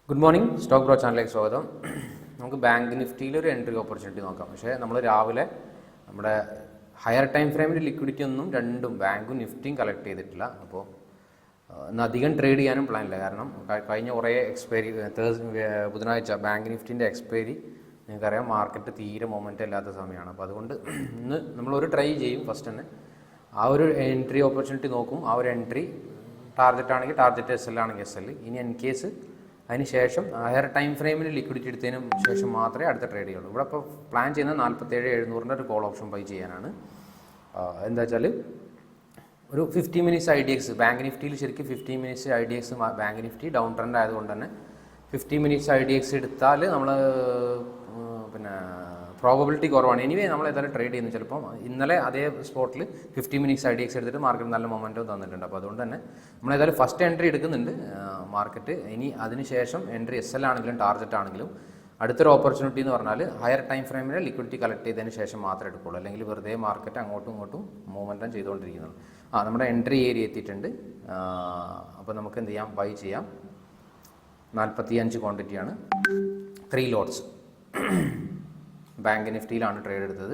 Good morning stock bro ചാനലിലേക്ക് സ്വാഗതം. നമുക്ക് ബാങ്ക് നിഫ്റ്റിയിൽ ഒരു എൻട്രി ഓപ്പർച്യൂണിറ്റി നോക്കാം. പക്ഷേ നമ്മൾ രാവിലെ നമ്മുടെ ഹയർ ടൈം ഫ്രെയിമിൽ ലിക്വിഡിറ്റി ഒന്നും രണ്ടും ബാങ്കും നിഫ്റ്റിയും കളക്ട് ചെയ്തിട്ടില്ല. അപ്പോൾ ഇന്ന് അധികം ട്രേഡ് ചെയ്യാനും പ്ലാനില്ല. കാരണം കഴിഞ്ഞ കുറേ ബുധനാഴ്ച ബാങ്ക് നിഫ്റ്റിൻ്റെ എക്സ്പയറി നിങ്ങൾക്കറിയാം, മാർക്കറ്റ് തീരെ മൊമെൻ്റ് ഇല്ലാത്ത സമയമാണ്. അപ്പോൾ അതുകൊണ്ട് ഇന്ന് നമ്മളൊരു ട്രൈ ചെയ്യും. ഫസ്റ്റ് തന്നെ ആ ഒരു എൻട്രി ഓപ്പർച്യൂണിറ്റി നോക്കും. ആ ഒരു എൻട്രി ടാർഗറ്റ് ആണെങ്കിൽ ടാർഗറ്റ്, എസ് എൽ ആണെങ്കിൽ എസ് എൽ. ഇനി ഇൻ കേസ് അതിന് ശേഷം ഹയർ ടൈം ഫ്രെയിമിൽ ലിക്വിഡിറ്റി എടുത്തതിന് ശേഷം മാത്രമേ അടുത്ത ട്രേഡ് ചെയ്യുള്ളൂ. ഇവിടെ ഇപ്പോൾ പ്ലാൻ ചെയ്യുന്നത് 47,700 ഒരു കോൾ ഓപ്ഷൻ ബൈ ചെയ്യാനാണ്. എന്താ വെച്ചാൽ ഒരു 50 മിനിറ്റ്സ് IDX ബാങ്ക് നിഫ്റ്റിയിൽ ശരിക്കും 50 minutes IDX bank Nifty down trend ആയതുകൊണ്ട് തന്നെ 50 മിനിറ്റ്സ് IDX എടുത്താൽ നമ്മൾ പിന്നെ പ്രോബബിലിറ്റി കുറവാണ്. എനിവേ നമ്മൾ ഏതായാലും ട്രേഡ് ചെയ്യുന്നത് ചിലപ്പോൾ ഇന്നലെ അതേ സ്പോട്ടിൽ 50 മിനിറ്റ്സ് IDX എടുത്തിട്ട് മാർക്കറ്റ് നല്ല മൊമെൻറ്റം തന്നിട്ടുണ്ട്. അപ്പോൾ അതുകൊണ്ട് തന്നെ നമ്മൾ ഏതായാലും ഫസ്റ്റ് എൻട്രി എടുക്കുന്നുണ്ട് മാർക്കറ്റ്. ഇനി അതിനുശേഷം എൻട്രി SL ആണെങ്കിലും ടാർഗറ്റ് ആണെങ്കിലും അടുത്തൊരു ഓപ്പർച്യൂണിറ്റി എന്ന് പറഞ്ഞാൽ ഹയർ ടൈം ഫ്രെയിമിൽ ലിക്വിഡിറ്റി കളക്ട് ചെയ്തതിന് ശേഷം മാത്രമേ എടുക്കുള്ളൂ. അല്ലെങ്കിൽ വെറുതെ മാർക്കറ്റ് അങ്ങോട്ടും ഇങ്ങോട്ടും മൂവ്മെൻറ്റം ചെയ്തുകൊണ്ടിരിക്കുന്നത്. നമ്മുടെ എൻട്രി ഏരിയ എത്തിയിട്ടുണ്ട്. അപ്പോൾ നമുക്ക് എന്ത് ചെയ്യാം, ബൈ ചെയ്യാം. 45 ക്വാണ്ടിറ്റിയാണ്, 3 ലോട്ട്സ്. ബാങ്ക് നിഫ്റ്റിയിലാണ് ട്രേഡ് എടുത്തത്.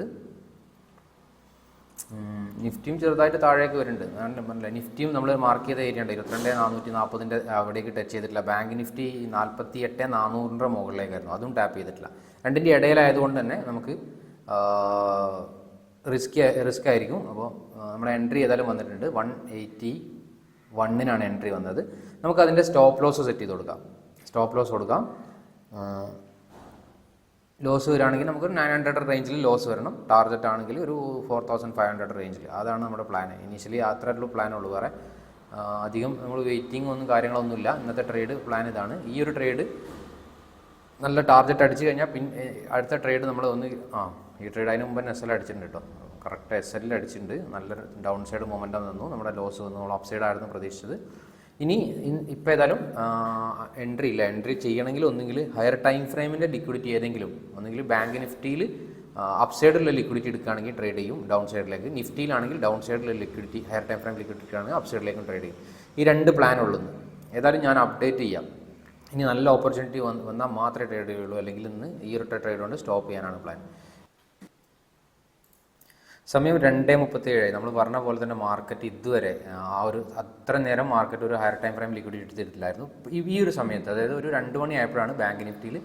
നിഫ്റ്റിയും ചെറുതായിട്ട് താഴേക്ക് വരുന്നുണ്ട്. നിഫ്റ്റിയും നമ്മൾ മാർക്ക് ചെയ്ത ഏരിയ ഉണ്ട് 22,440 അവിടേക്ക് ടച്ച് ചെയ്തിട്ടില്ല. ബാങ്ക് നിഫ്റ്റി 48,400 മുകളിലേക്കായിരുന്നു, അതും ടാപ്പ് ചെയ്തിട്ടില്ല. രണ്ടിൻ്റെ ഇടയിലായതുകൊണ്ട് തന്നെ നമുക്ക് റിസ്ക് ആയിരിക്കും. അപ്പോൾ നമ്മുടെ എൻട്രി ഏതായാലും വന്നിട്ടുണ്ട്. 181 എൻട്രി വന്നത്. നമുക്ക് അതിൻ്റെ സ്റ്റോപ്പ് ലോസ് സെറ്റ് ചെയ്ത് കൊടുക്കാം. സ്റ്റോപ്പ് ലോസ് കൊടുക്കാം. ലോസ് വരികയാണെങ്കിൽ നമുക്കൊരു 900 റേഞ്ചിൽ ലോസ് വരണം. ടാർഗറ്റ് ആണെങ്കിൽ ഒരു 4,500 റേഞ്ചിൽ. അതാണ് നമ്മുടെ പ്ലാൻ. ഇനീഷ്യലി അത്രയുള്ള പ്ലാനുള്ളൂ. വേറെ അധികം നമ്മൾ വെയിറ്റിംഗ് ഒന്നും കാര്യങ്ങളൊന്നുമില്ല. ഇന്നത്തെ ട്രേഡ് പ്ലാൻ ഇതാണ്. ഈ ഒരു ട്രേഡ് നല്ല ടാർഗറ്റ് അടിച്ചു കഴിഞ്ഞാൽ പിന്നെ അടുത്ത ട്രേഡ് നമ്മൾ ഈ ട്രേഡ് അതിന് മുമ്പ് SL അടിച്ചിട്ടുണ്ട് കേട്ടോ. കറക്റ്റ് SL അടിച്ചിട്ടുണ്ട്. നല്ല ഡൗൺ സൈഡ് മൊമെൻറ്റം തന്നു. നമ്മുടെ ലോസ് വന്നു. നമ്മൾ അപ്പ് സൈഡ് ആയിരുന്നു പ്രതീക്ഷിച്ചത്. ഇനി ഇപ്പോൾ ഏതായാലും എൻട്രി ഇല്ല. എൻട്രി ചെയ്യണമെങ്കിൽ ഒന്നുകിൽ ഹയർ ടൈം ഫ്രെയിമിൻ്റെ ലിക്വിഡിറ്റി ഏതെങ്കിലും ഒന്നുകിൽ ബാങ്ക് നിഫ്റ്റിയിൽ അപ്പ് സൈഡിലുള്ള ലിക്വിഡിറ്റി എടുക്കുകയാണെങ്കിൽ ട്രേഡ് ചെയ്യും ഡൗൺ സൈഡിലേക്ക്. നിഫ്റ്റിയിലാണെങ്കിൽ ഡൗൺ സൈഡിലുള്ള liquidity higher time frame liquidity ആണെങ്കിൽ അപ്പ് സൈഡിലേക്കും ട്രേഡ് ചെയ്യും. ഈ രണ്ട് പ്ലാൻ ഉള്ളൂ. ഏതായാലും ഞാൻ അപ്ഡേറ്റ് ചെയ്യാം. ഇനി നല്ല ഓപ്പർച്യൂണിറ്റി വന്നാൽ മാത്രമേ ട്രേഡ് ചെയ്യുള്ളൂ. അല്ലെങ്കിൽ ഇന്ന് ഈ ഒരു ട്രേഡ് കൊണ്ട് സ്റ്റോപ്പ് ചെയ്യാനാണ് പ്ലാൻ. സമയം 2:37. നമ്മൾ പറഞ്ഞ പോലെ തന്നെ മാർക്കറ്റ് ഇതുവരെ അത്ര നേരം മാർക്കറ്റ് ഒരു ഹയർ ടൈം ഫ്രെയിം ലിക്വിഡിറ്റി എടുത്തിട്ടില്ലായിരുന്നു. ഈ ഒരു സമയത്ത്, അതായത് ഒരു 2 മണി ആയപ്പോഴാണ് ബാങ്ക് നിഫ്റ്റിയിൽ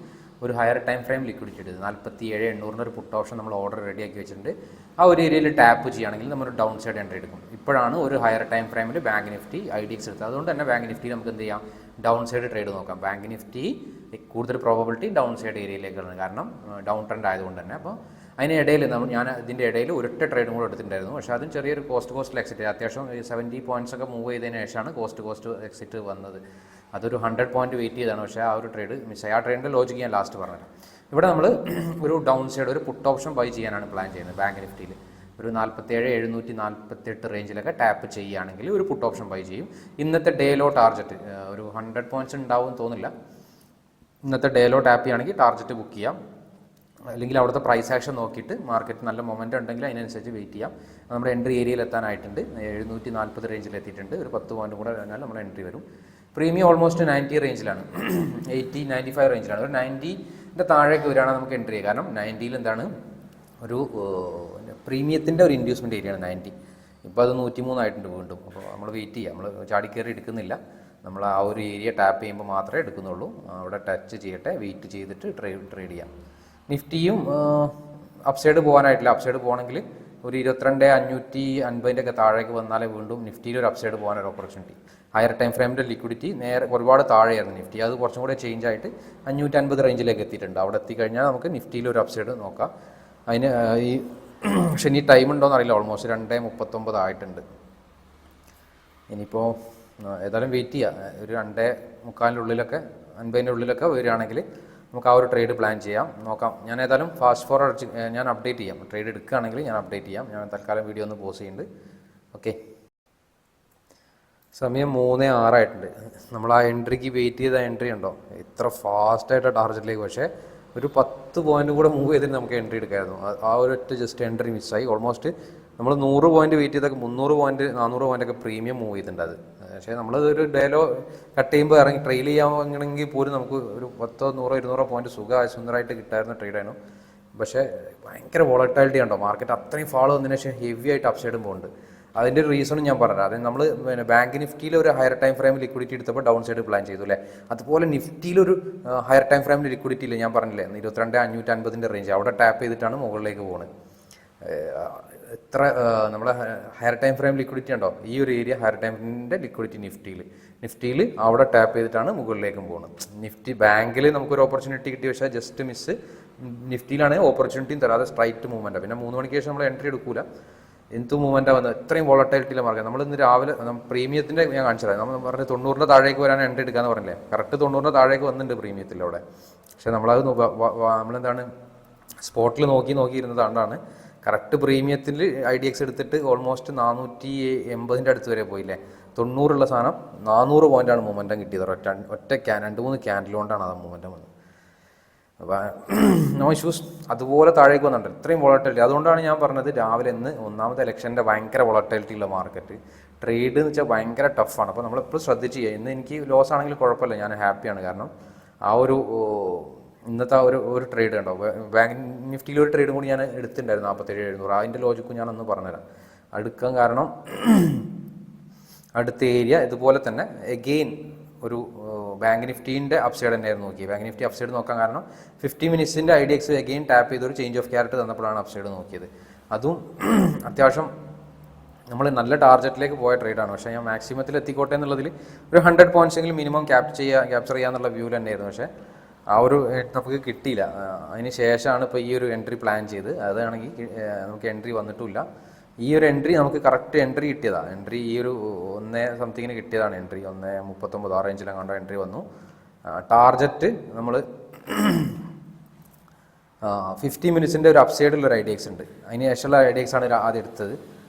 ഒരു ഹയർ ടൈം ഫ്രെയിം ലിക്വിഡിറ്റി എടുത്തത്. 47,800 ഒരു പുട്ട് ഓപ്ഷൻ നമ്മൾ ഓർഡർ റെഡിയാക്കി വെച്ചിട്ടുണ്ട്. ആ ഒരു ഏരിയയിൽ ടാപ്പ് ചെയ്യുകയാണെങ്കിൽ നമ്മൾ ഡൗൺ സൈഡ് എൻട്രി എടുക്കും. ഇപ്പോഴാണ് ഒരു ഹയർ ടൈം ഫ്രെയിമിൽ ബാങ്ക് നിഫ്റ്റി IDX എടുത്തത്. അതുകൊണ്ട് തന്നെ ബാങ്ക് നിഫ്റ്റി നമുക്ക് എന്ത് ചെയ്യാം, ഡൗൺ സൈഡ് ട്രേഡ് നോക്കാം. ബാങ്ക് നിഫ്റ്റി കൂടുതൽ പ്രോബബിലിറ്റി ഡൗൺ സൈഡ് ഏരിയയിലേക്കാണ്, കാരണം ഡൗൺ ട്രെൻഡ് ആയതുകൊണ്ട് തന്നെ. അപ്പോൾ അതിനിടയിൽ ഞാൻ ഇതിൻ്റെ ഇടയിൽ ഒരൊറ്റ ട്രേഡും കൂടെ എടുത്തിട്ടുണ്ടായിരുന്നു. പക്ഷേ അതും ചെറിയൊരു കോസ്റ്റ് എക്സിറ്റ്, അത്യാവശ്യം 70 പോയിൻറ്റ്സ് ഒക്കെ മൂവ് ചെയ്തതിന് ശേഷമാണ് കോസ്റ്റ് എക്സിറ്റ് വന്നത്. അതൊരു 100 പോയിൻറ്റ് വെയിറ്റ് ചെയ്താണ്. പക്ഷേ ആ ഒരു ട്രേഡ് മിസ്സായി. ആ ട്രേഡിൻ്റെ ലോജിക്ക് ഞാൻ ലാസ്റ്റ് പറഞ്ഞത്. ഇവിടെ നമ്മൾ ഒരു ഡൗൺ സൈഡ് ഒരു പുട്ട് ഓപ്ഷൻ ബൈ ചെയ്യാനാണ് പ്ലാൻ ചെയ്യുന്നത്. ബാങ്ക് നിഫ്റ്റിയിൽ ഒരു 47,748 റേഞ്ചിലൊക്കെ ടാപ്പ് ചെയ്യുകയാണെങ്കിൽ ഒരു പുട്ട് ഓപ്ഷൻ ബൈ ചെയ്യും. ഇന്നത്തെ ഡേ ലോ ടാർഗറ്റ് ഒരു 100 പോയിൻറ്റ്സ് ഉണ്ടാവും തോന്നില്ല. ഇന്നത്തെ ഡേ ലോ ടാപ്പ് ചെയ്യുകയാണെങ്കിൽ ടാർഗറ്റ് ബുക്ക് ചെയ്യാം. അല്ലെങ്കിൽ അവിടുത്തെ പ്രൈസ് ആക്ഷൻ നോക്കിയിട്ട് മാർക്കറ്റ് നല്ല മൊമെൻറ്റം ഉണ്ടെങ്കിൽ അതിനനുസരിച്ച് വെയിറ്റ് ചെയ്യാം. നമ്മുടെ എൻട്രി ഏരിയയിൽ എത്താനായിട്ടുണ്ട്. 740 റേഞ്ചിൽ എത്തിയിട്ടുണ്ട്. ഒരു 10 പോയിൻറ്റ് കൂടെ കഴിഞ്ഞാൽ നമ്മുടെ എൻട്രി വരും. പ്രീമിയം ഓൾമോസ്റ്റ് 90 റേഞ്ചിലാണ്, 80-95 റേഞ്ചിലാണ്. ഒരു 90ൻ്റെ താഴേക്ക് വരികയാണെങ്കിൽ നമുക്ക് എൻട്രി ചെയ്യാം. കാരണം 90ൽ എന്താണ് ഒരു പ്രീമിയത്തിൻ്റെ ഒരു ഇൻഡ്യൂസ്മെൻറ്റ് ഏരിയയാണ് 90. ഇപ്പോൾ അത് 103 ആയിട്ടുണ്ട് വീണ്ടും. അപ്പോൾ നമ്മൾ വെയിറ്റ് ചെയ്യാം. നമ്മൾ ചാടിക്കയറി എടുക്കുന്നില്ല. നമ്മൾ ആ ഒരു ഏരിയ ടാപ്പ് ചെയ്യുമ്പോൾ മാത്രമേ എടുക്കുന്നുള്ളൂ. അവിടെ ടച്ച് ചെയ്യട്ടെ, വെയിറ്റ് ചെയ്തിട്ട് ട്രേഡ് ചെയ്യാം. നിഫ്റ്റിയും അപ്സൈഡ് പോകാനായിട്ടില്ല. അപ്സൈഡ് പോകണമെങ്കിൽ ഒരു 22,550 ഒക്കെ താഴേക്ക് വന്നാലേ വീണ്ടും നിഫ്റ്റിയിൽ ഒരു അപ്സൈഡ് പോകാനൊരു ഓപ്പർച്യൂണിറ്റി. ഹയർ ടൈം ഫ്രെയിമിൻ്റെ ലിക്വിഡിറ്റി ഒരുപാട് താഴെയായിരുന്നു നിഫ്റ്റി. അത് കുറച്ചും കൂടെ ചേഞ്ച് ആയിട്ട് 550 റേഞ്ചിലേക്ക് എത്തിയിട്ടുണ്ട്. അവിടെ എത്തിക്കഴിഞ്ഞാൽ നമുക്ക് നിഫ്റ്റിയിൽ ഒരു അപ്സൈഡ് നോക്കാം. അതിന് പക്ഷേ ഇനി ടൈം ഉണ്ടോയെന്ന് അറിയില്ല. ഓൾമോസ്റ്റ് 2:39 ആയിട്ടുണ്ട്. ഇനിയിപ്പോൾ ഏതായാലും വെയിറ്റ് ചെയ്യാം. ഒരു 2:45 50ൻ്റെ ഉള്ളിലൊക്കെ വരികയാണെങ്കിൽ നമുക്ക് ആ ഒരു ട്രേഡ് പ്ലാൻ ചെയ്യാം. നോക്കാം. ഞാൻ ഏതായാലും ഫാസ്റ്റ് ഫോർവേഡ് ഞാൻ അപ്ഡേറ്റ് ചെയ്യാം. ട്രേഡ് എടുക്കുകയാണെങ്കിൽ ഞാൻ അപ്ഡേറ്റ് ചെയ്യാം. ഞാൻ തൽക്കാലം വീഡിയോ ഒന്ന് പോസ്റ്റ് ചെയ്യുന്നുണ്ട്. ഓക്കെ, സമയം 3:06 ആയിട്ടുണ്ട്. നമ്മൾ ആ എൻട്രിക്ക് വെയിറ്റ് ചെയ്ത എൻട്രി ഉണ്ടോ, ഇത്ര ഫാസ്റ്റായിട്ട് ടാർഗറ്റിലേക്ക്. പക്ഷേ ഒരു 10 പോയിൻറ്റ് കൂടെ മൂവ് ചെയ്തിട്ട് നമുക്ക് എൻട്രി എടുക്കാമായിരുന്നു. ആ ഒരു ജസ്റ്റ് എൻട്രി മിസ്സായി. ഓൾമോസ്റ്റ് നമ്മൾ 100 പോയിൻറ്റ് വെയിറ്റ് ചെയ്തൊക്കെ 300 പോയിൻറ്റ് 400 പോയിൻ്റ് ഒക്കെ പ്രീമിയം മൂവ് ചെയ്തിട്ടുണ്ട്. അത് പക്ഷേ നമ്മളതൊരു ഡേലോ കട്ട് ചെയ്യുമ്പോൾ ഇറങ്ങി ട്രെയിൽ ചെയ്യാമെങ്കിൽ പോലും നമുക്ക് ഒരു 10-100-200 പോയിന്റ് സുന്ദരമായിട്ട് കിട്ടായിരുന്ന ട്രേഡായിരുന്നു. പക്ഷേ ഭയങ്കര വോളറ്റാലിറ്റി ഉണ്ടോ മാർക്കറ്റ്, അത്രയും ഫാളോ വന്നതിന് ശേഷം ഹെവി ആയിട്ട് അപ്സൈഡും പോകുന്നുണ്ട്. അതിൻ്റെ ഒരു റീസണും ഞാൻ പറഞ്ഞത്, അതായത് നമ്മൾ ബാങ്ക് നിഫ്റ്റിയിൽ ഒരു ഹയർ ടൈം ഫ്രെയിം ലിക്വിഡിറ്റി എടുത്തപ്പോൾ ഡൗൺ സൈഡ് പ്ലാൻ ചെയ്തു അല്ലേ, അതുപോലെ നിഫ്റ്റിയിലൊരു ഹയർ ടൈം ഫ്രെയിം ലിക്വിഡിറ്റി ഇല്ല, ഞാൻ പറഞ്ഞില്ലേ 22,550 റേഞ്ച്, അവിടെ ടാപ്പ് ചെയ്തിട്ടാണ് മുകളിലേക്ക് പോകുന്നത്. എത്ര നമ്മളെ ഹയർ ടൈം ഫ്രെയിം ലിക്വിഡിറ്റി ഉണ്ടോ, ഈ ഒരു ഏരിയ ഹയർ ടൈമിൻ്റെ ലിക്വിഡിറ്റി നിഫ്റ്റിയിൽ അവിടെ ടാപ്പ് ചെയ്തിട്ടാണ് മുകളിലേക്കും പോകുന്നത്. നിഫ്റ്റി ബാങ്കിൽ നമുക്കൊരു ഓപ്പർച്യൂണിറ്റി കിട്ടി, പക്ഷേ ജസ്റ്റ് മിസ്. നിഫ്റ്റിയിലാണ് ഓപ്പർച്യൂണിറ്റിയും തരാതെ സ്ട്രൈറ്റ് മൂവ്മെൻറ്റ്. പിന്നെ 3 മണിക്ക് ശേഷം നമ്മൾ എൻട്രി എടുക്കൂല, എന്ത് മൂവ്മെൻറ്റാണ് വന്നത്, ഇത്രയും വോളറ്റാലിറ്റിയിലെ മാർക്കറ്റ്. നമ്മൾ ഇന്ന് രാവിലെ പ്രീമിയത്തിൻ്റെ ഞാൻ കാണിച്ചത്, നമ്മൾ പറഞ്ഞ് 90 താഴേക്ക് വരാൻ എൻട്രി എടുക്കാന്ന് പറഞ്ഞില്ലേ, കറക്റ്റ് 90 താഴേക്ക് വന്നിട്ടുണ്ട് പ്രീമിയത്തിൽ അവിടെ. പക്ഷേ നമ്മളത് നമ്മളെന്താണ് സ്പോട്ടിൽ നോക്കിയിരുന്നതുകൊണ്ടാണ് കറക്റ്റ് പ്രീമിയത്തിൽ IDX എടുത്തിട്ട് ഓൾമോസ്റ്റ് 480 അടുത്ത് വരെ പോയില്ലേ. 90 സാധനം 400 പോയിന്റാണ് മൊമെൻറ്റം കിട്ടിയത്. ഒറ്റ 2-3 ക്യാൻഡിൽ കൊണ്ടാണ് ആ മൊമെൻറ്റം വന്നത്. അപ്പോൾ നോ ഇഷ്യൂസ്. അതുപോലെ താഴേക്ക് വന്നിട്ടുണ്ട്, ഇത്രയും വോളറ്റാലിറ്റി. അതുകൊണ്ടാണ് ഞാൻ പറഞ്ഞത് രാവിലെ ഇന്ന് ഒന്നാമത്തെ ഇലക്ഷൻ്റെ ഭയങ്കര വോളറ്റാലിറ്റി ഉള്ള മാർക്കറ്റ്, ട്രേഡ് എന്ന് വെച്ചാൽ ഭയങ്കര ടഫാണ്. അപ്പോൾ നമ്മളെപ്പോഴും ശ്രദ്ധിച്ച് ചെയ്യുക. ഇന്ന് എനിക്ക് ലോസ് ആണെങ്കിലും കുഴപ്പമില്ല, ഞാൻ ഹാപ്പിയാണ്. കാരണം ആ ഒരു ഇന്നത്തെ ഒരു ട്രേഡ് കണ്ടോ, ബാങ്ക് നിഫ്റ്റിയിൽ ഒരു ട്രേഡും കൂടി ഞാൻ എടുത്തിട്ടുണ്ടായിരുന്നു 47,700. അതിൻ്റെ ലോജിക്കും ഞാനൊന്ന് പറഞ്ഞുതരാം. എടുക്കാൻ കാരണം അടുത്ത ഏരിയ ഇതുപോലെ തന്നെ എഗെയിൻ ഒരു ബാങ്ക് നിഫ്റ്റീൻ്റെ അപ്സൈഡ് തന്നെയായിരുന്നു നോക്കി. ബാങ്ക് നിഫ്റ്റി അപ്സൈഡ് നോക്കാൻ കാരണം 50 മിനിറ്റ്സിൻ്റെ IDX എഗെയിൻ ടാപ്പ് ചെയ്തൊരു ചേഞ്ച് ഓഫ് ക്യാരക്ടർ തന്നപ്പോഴാണ് അപ്സൈഡ് നോക്കിയത്. അതും അത്യാവശ്യം നമ്മൾ നല്ല ടാർഗറ്റിലേക്ക് പോയ ട്രേഡാണ്. പക്ഷേ ഞാൻ മാക്സിമത്തിൽ എത്തിക്കോട്ടെ എന്നുള്ളതിൽ ഒരു 100 പോയിന്റ്സ് എങ്കിലും മിനിമം ക്യാപ്ചർ ചെയ്യാന്നുള്ള വ്യൂവിൽ തന്നെയായിരുന്നു. പക്ഷേ ആ ഒരു നമുക്ക് കിട്ടിയില്ല. അതിന് ശേഷമാണ് ഇപ്പോൾ ഈ ഒരു എൻട്രി പ്ലാൻ ചെയ്ത്, അതാണെങ്കിൽ നമുക്ക് എൻട്രി വന്നിട്ടില്ല. ഈ ഒരു എൻട്രി നമുക്ക് കറക്റ്റ് എൻട്രി കിട്ടിയതാണ്. എൻട്രി ഈ ഒരു 1 സംതിങ്ങിന് കിട്ടിയതാണ് എൻട്രി. 1.39 ആ റേഞ്ചിലങ്ങാണ്ട് എൻട്രി വന്നു. ടാർജറ്റ് നമ്മൾ 50 മിനിറ്റ്സിൻ്റെ ഒരു അപ്സൈഡിലൊരു IDX ഉണ്ട്, അതിന് ശേഷമുള്ള IDX ആണ് ആദ്യം എടുത്തത്.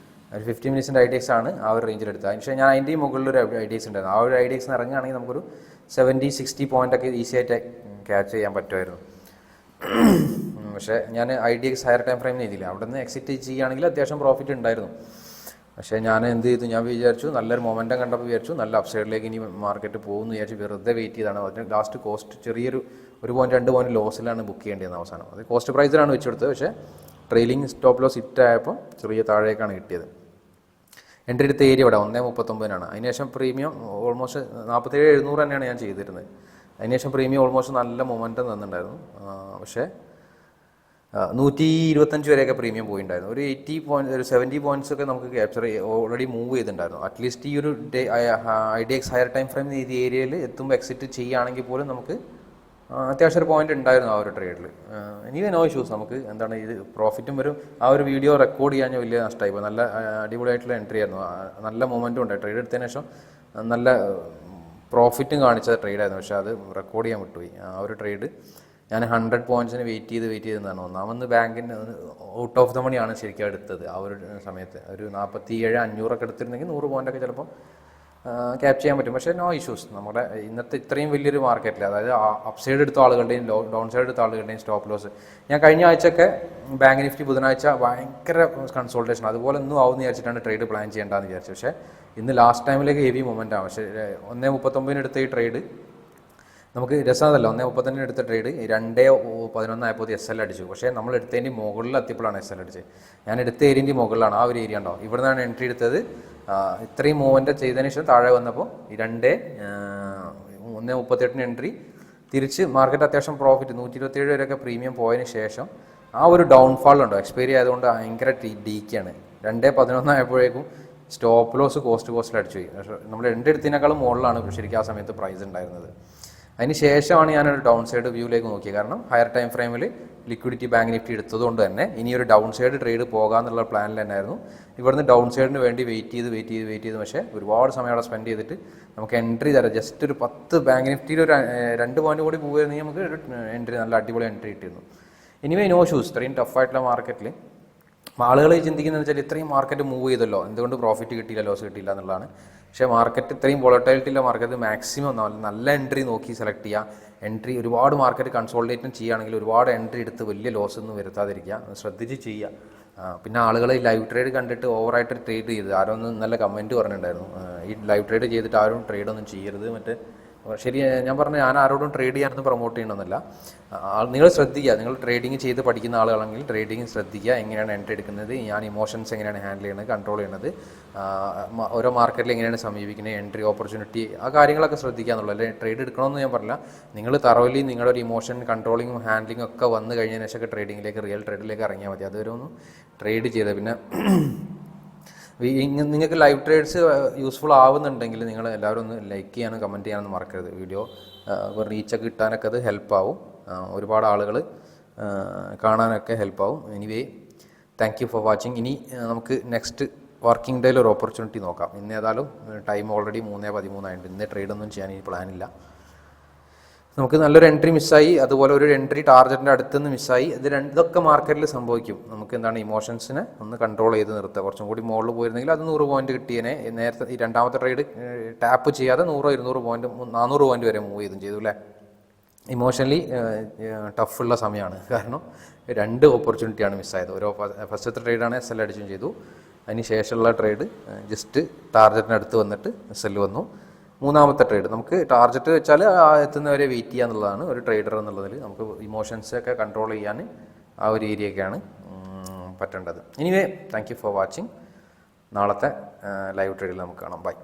ഒരു 50 മിനിറ്റ്സിൻ്റെ IDX ആണ് ആ ഒരു റേഞ്ചിൽ എടുത്തത്. അതിന് ഞാൻ അതിൻ്റെ മുകളിലൊരു IDX ഉണ്ടായിരുന്നു. ആ ഒരു IDX ഇറങ്ങുകയാണെങ്കിൽ നമുക്കൊരു 70-60 പോയിൻ്റൊക്കെ ഈസി ആയിട്ട് ക്യാച്ച് ചെയ്യാൻ പറ്റുമായിരുന്നു. പക്ഷേ ഞാൻ IDX ഹയർ ടൈം ഫ്രെയിം ചെയ്തില്ല, അവിടെ നിന്ന് എക്സിറ്റ് ചെയ്യുകയാണെങ്കിൽ അത്യാവശ്യം പ്രോഫിറ്റ് ഉണ്ടായിരുന്നു. പക്ഷേ ഞാൻ എന്ത് ചെയ്തു, ഞാൻ വിചാരിച്ചു നല്ലൊരു മൊമെൻറ്റം കണ്ടപ്പോൾ വിചാരിച്ചു നല്ല അപ്സൈഡിലേക്ക് ഇനി മാർക്കറ്റ് പോകുമെന്ന് വിചാരിച്ചു വെറുതെ വെയിറ്റ് ചെയ്താണ്. അതിന് ലാസ്റ്റ് കോസ്റ്റ് ചെറിയൊരു 1 പോയിന്റ് 2 പോയിന്റ് ലോസിലാണ് ബുക്ക് ചെയ്യേണ്ടത് അവസാനം. അത് കോസ്റ്റ് പ്രൈസിലാണ് വെച്ചെടുത്തത്. പക്ഷേ ട്രെയിലിംഗ് സ്റ്റോപ്പ് ലോസ് ഹിറ്റ് ആയപ്പോൾ ചെറിയ താഴേക്കാണ് കിട്ടിയത്. എൻട്രി എടുത്ത ഏരിയ ഇവിടെ 1.39 അതിനുശേഷം പ്രീമിയം ഓൾമോസ്റ്റ് 47,700 തന്നെയാണ് ഞാൻ ചെയ്തിരുന്നത്. അതിനുശേഷം പ്രീമിയം ഓൾമോസ്റ്റ് നല്ല മൊമെൻറ്റം തന്നിട്ടുണ്ടായിരുന്നു. പക്ഷേ 125 വരെയൊക്കെ പ്രീമിയം പോയിട്ടുണ്ടായിരുന്നു. ഒരു 80 പോയിന്റ്, ഒരു 70 പോയിന്റ്സ് ഒക്കെ നമുക്ക് ക്യാപ്ചർ ഓൾറെഡി മൂവ് ചെയ്തിട്ടുണ്ടായിരുന്നു. അറ്റ്ലീസ്റ്റ് ഈ ഒരു IDX ഹയർ ടൈം ഫ്രെയിം ഈ ഏരിയയിൽ എത്തുമ്പോൾ എക്സിറ്റ് ചെയ്യുകയാണെങ്കിൽ പോലും നമുക്ക് അത്യാവശ്യം ഒരു പോയിന്റ് ഉണ്ടായിരുന്നു ആ ഒരു ട്രേഡിൽ. ഇനി നോ ഇഷ്യൂസ്. നമുക്ക് എന്താണ് ഇത് പ്രോഫിറ്റും വരും. ആ ഒരു വീഡിയോ റെക്കോർഡ് ചെയ്യാൻ വലിയ നഷ്ടമായി പോയി. നല്ല അടിപൊളിയായിട്ടുള്ള എൻട്രി ആയിരുന്നു, നല്ല മൊമെൻറ്റും ഉണ്ട്. ട്രേഡ് എടുത്തതിന് ശേഷം നല്ല പ്രോഫിറ്റും കാണിച്ച ട്രേഡായിരുന്നു. പക്ഷേ അത് റെക്കോർഡ് ചെയ്യാൻ വിട്ടുപോയി. ആ ഒരു ട്രേഡ് ഞാൻ 100 പോയിന്റ്സിന് വെയിറ്റ് ചെയ്തതാണ്. ഒന്നാമത് ബാങ്കിന് ഔട്ട് ഓഫ് ദ മണിയാണ് ശരിക്കും എടുത്തത്. ആ ഒരു സമയത്ത് ഒരു 47,500 എടുത്തിരുന്നെങ്കിൽ 100 പോയിൻ്റൊക്കെ ചിലപ്പോൾ ക്യാപ്ചർ ചെയ്യാൻ പറ്റും. പക്ഷേ നോ ഇഷ്യൂസ്. നമ്മുടെ ഇന്നത്തെ ഇത്രയും വലിയൊരു മാർക്കറ്റിൽ, അതായത് അപ്സൈഡ് എടുത്ത ആളുകളുടെയും ഡൗൺ സൈഡ് എടുത്ത ആളുകളുടെയും സ്റ്റോപ്പ് ലോസ്, ഞാൻ കഴിഞ്ഞ ആഴ്ചയൊക്കെ ബാങ്ക് നിഫ്റ്റി ബുധനാഴ്ച ഭയങ്കര കൺസോൾട്ടേഷൻ, അതുപോലെ ഒന്നും ആവുമെന്ന് വിചാരിച്ചിട്ടാണ് ട്രേഡ് പ്ലാൻ ചെയ്യേണ്ടതെന്ന് വിചാരിച്ചു. പക്ഷേ ഇന്ന് ലാസ്റ്റ് ടൈമിലേക്ക് ഹെവി മൊമെൻ്റ് ആണ്. പക്ഷേ 1.39 എടുത്ത ഈ ട്രേഡ് നമുക്ക് രസമല്ല. 1.35 എടുത്ത ട്രേഡ് 2.11 ആയപ്പോൾ SL അടിച്ചു. പക്ഷേ നമ്മൾ എടുത്തതിൻ്റെ മുകളിൽ എത്തിയപ്പോഴാണ് SL അടിച്ചത്. ഞാൻ എടുത്ത ഏരിയൻ്റെ മുകളിലാണ് ആ ഒരു ഏരിയ ഉണ്ടോ, ഇവിടെ നിന്നാണ് എൻട്രി എടുത്തത്. ഇത്രയും മൂവ്മെൻ്റ് ചെയ്തതിന് ശേഷം താഴെ വന്നപ്പോൾ 1.38 എൻട്രി തിരിച്ച് മാർക്കറ്റ് അത്യാവശ്യം പ്രോഫിറ്റ് 127 വരെയൊക്കെ പ്രീമിയം പോയതിന് ശേഷം ആ ഒരു ഡൗൺഫാൾ ഉണ്ടോ, എക്സ്പയറി ആയതുകൊണ്ട് ഭയങ്കര ഡീക്കാണ്. 2.11 ആയപ്പോഴേക്കും സ്റ്റോപ്പ് ലോസ് കോസ്റ്റിൽ അടിച്ചു പോയി. പക്ഷേ നമ്മൾ എടുത്തതിനേക്കാളും മുകളിലാണ് ശരിക്കും ആ സമയത്ത് പ്രൈസ് ഉണ്ടായിരുന്നത്. അതിന് ശേഷമാണ് ഞാനൊരു ഡൗൺ സൈഡ് വ്യൂയിലേക്ക് നോക്കിയത്. കാരണം ഹയർ ടൈം ഫ്രെയിമിൽ ലിക്വിഡിറ്റി ബാങ്ക് നിഫ്റ്റി എടുത്തതുകൊണ്ട് തന്നെ ഇനി ഒരു ഡൗൺ സൈഡ് ട്രേഡ് പോകാമെന്നുള്ള പ്ലാനിൽ തന്നെയായിരുന്നു. ഇവിടുന്ന് ഡൗൺ സൈഡിന് വേണ്ടി വെയിറ്റ് ചെയ്ത് പക്ഷേ ഒരുപാട് സമയം അവിടെ സ്പെൻഡ് ചെയ്തിട്ട് നമുക്ക് എൻട്രി തരാം. ജസ്റ്റ് ഒരു 10 ബാങ്ക് നിഫ്റ്റിയിൽ ഒരു 2 പോയിന്റ് കൂടി പോകുകയായിരുന്നെങ്കിൽ നമുക്ക് ഒരു എൻട്രി, നല്ല അടിപൊളി എൻട്രി കിട്ടിയിരുന്നു. Anyway no shoes. ഇത്രയും ടഫായിട്ടുള്ള മാർക്കറ്റിൽ ആളുകൾ ചിന്തിക്കുന്നത് വെച്ചാൽ ഇത്രയും മാർക്കറ്റ് മൂവ് ചെയ്തല്ലോ, എന്തുകൊണ്ട് പ്രോഫിറ്റ് കിട്ടിയില്ല, ലോസ് കിട്ടിയില്ല എന്നുള്ളതാണ്. പക്ഷേ മാർക്കറ്റ് ഇത്രയും വോളറ്റൈലിറ്റി ഉള്ള മാർക്കറ്റ് മാക്സിമം നല്ല എൻട്രി നോക്കി സെലക്ട് ചെയ്യുക. എൻട്രി ഒരുപാട് മാർക്കറ്റ് കൺസോൾട്ടേറ്റും ചെയ്യുകയാണെങ്കിൽ ഒരുപാട് എൻട്രി എടുത്ത് വലിയ ലോസ് ഒന്നും വരുത്താതിരിക്കുക, ശ്രദ്ധിച്ച് ചെയ്യുക. പിന്നെ ആളുകൾ ഈ ലൈവ് ട്രേഡ് കണ്ടിട്ട് ഓവറായിട്ട് ട്രേഡ് ചെയ്ത് ആരോ ഒന്ന് നല്ല കമൻറ്റ് പറഞ്ഞിട്ടുണ്ടായിരുന്നു, ഈ ലൈവ് ട്രേഡ് ചെയ്തിട്ട് ആരും ട്രേഡൊന്നും ചെയ്യരുത്. മറ്റേ ശരി, ഞാൻ പറഞ്ഞു ഞാൻ ആരോടും ട്രേഡ് ചെയ്യാനൊന്നും പ്രൊമോട്ട് ചെയ്യണമെന്നല്ല. നിങ്ങൾ ശ്രദ്ധിക്കുക, നിങ്ങൾ ട്രേഡിങ് ചെയ്ത് പഠിക്കുന്ന ആളുകളാണെങ്കിൽ ട്രേഡിങ് ശ്രദ്ധിക്കുക, എങ്ങനെയാണ് എൻട്രി എടുക്കുന്നത്, ഞാൻ ഇമോഷൻസ് എങ്ങനെയാണ് ഹാൻഡിൽ ചെയ്യുന്നത്, കൺട്രോൾ ചെയ്യുന്നത്, ഓരോ മാർക്കറ്റിൽ എങ്ങനെയാണ് സമീപിക്കുന്നത്, എൻട്രി ഓപ്പർച്യൂണിറ്റി, ആ കാര്യങ്ങളൊക്കെ ശ്രദ്ധിക്കുക എന്നുള്ളത്. അല്ലെങ്കിൽ ട്രേഡ് എടുക്കണമെന്ന് ഞാൻ പറഞ്ഞില്ല. നിങ്ങൾ തറവലി നിങ്ങളുടെ ഒരു ഇമോഷൻ കൺട്രോളിങ്ങും ഹാൻഡ്ലിങ്ങും ഒക്കെ വന്നു കഴിഞ്ഞതിന് ശേഷമൊക്കെ ട്രേഡിങ്ങിലേക്ക്, റിയൽ ട്രേഡിലേക്ക് ഇറങ്ങിയാൽ മതി. അതുവരെ ഒന്ന് ട്രേഡ് ചെയ്ത് പിന്നെ നിങ്ങൾക്ക് ലൈവ് ട്രേഡ്സ് യൂസ്ഫുൾ ആവുന്നുണ്ടെങ്കിൽ നിങ്ങൾ എല്ലാവരും ഒന്ന് ലൈക്ക് ചെയ്യാനും കമൻറ്റ് ചെയ്യാനൊന്നും മറക്കരുത്. വീഡിയോ റീച്ചൊക്കെ കിട്ടാനൊക്കെ അത് ഹെൽപ്പാവും, ഒരുപാട് ആളുകൾ കാണാനൊക്കെ ഹെൽപ്പാവും. Anyway, thank you for watching. ഇനി നമുക്ക് നെക്സ്റ്റ് വർക്കിംഗ് ഡേയിൽ ഒരു ഓപ്പർച്യൂണിറ്റി നോക്കാം. ഇന്ന് ഏതായാലും ടൈം ഓൾറെഡി 3:13 ആയിട്ടുണ്ട്. ഇന്ന് ട്രേഡൊന്നും ചെയ്യാൻ ഈ പ്ലാനില്ല. നമുക്ക് നല്ലൊരു എൻട്രി മിസ്സായി, അതുപോലെ ഒരു എൻട്രി ടാർഗറ്റിൻ്റെ അടുത്തുനിന്ന് മിസ്സായി. ഇതൊക്കെ മാർക്കറ്റിൽ സംഭവിക്കും. നമുക്ക് എന്താണ് ഇമോഷൻസിനെ ഒന്ന് കൺട്രോൾ ചെയ്ത് നിർത്തുക. കുറച്ചും കൂടി മുകളിൽ പോയിരുന്നെങ്കിൽ അത് 100 പോയിന്റ് കിട്ടിയതിനെ. നേരത്തെ ഈ രണ്ടാമത്തെ ട്രേഡ് ടാപ്പ് ചെയ്യാതെ 100-200 പോയിന്റ് 400 പോയിന്റ് വരെ മൂവ് ചെയ്തു അല്ലേ. ഇമോഷണലി ടഫുള്ള സമയമാണ്, കാരണം 2 ഓപ്പർച്യൂണിറ്റിയാണ് മിസ്സായത്. ഫസ്റ്റത്തെ ട്രേഡാണ് SL അടിച്ചും ചെയ്തു, അതിന് ശേഷമുള്ള ട്രേഡ് ജസ്റ്റ് ടാർഗറ്റിനടുത്ത് വന്നിട്ട് SL വന്നു. മൂന്നാമത്തെ ട്രേഡ് നമുക്ക് ടാർഗറ്റ് വെച്ചാൽ എത്തുന്നവരെ വെയിറ്റ് ചെയ്യുക എന്നുള്ളതാണ് ഒരു ട്രേഡർ എന്നുള്ളതിൽ. നമുക്ക് ഇമോഷൻസൊക്കെ കൺട്രോൾ ചെയ്യാൻ ആ ഒരു ഏരിയയൊക്കെയാണ് പറ്റേണ്ടത്. Anyway, thank you for watching. നാളത്തെ ലൈവ് ട്രേഡിൽ നമുക്ക് കാണാം. ബൈ.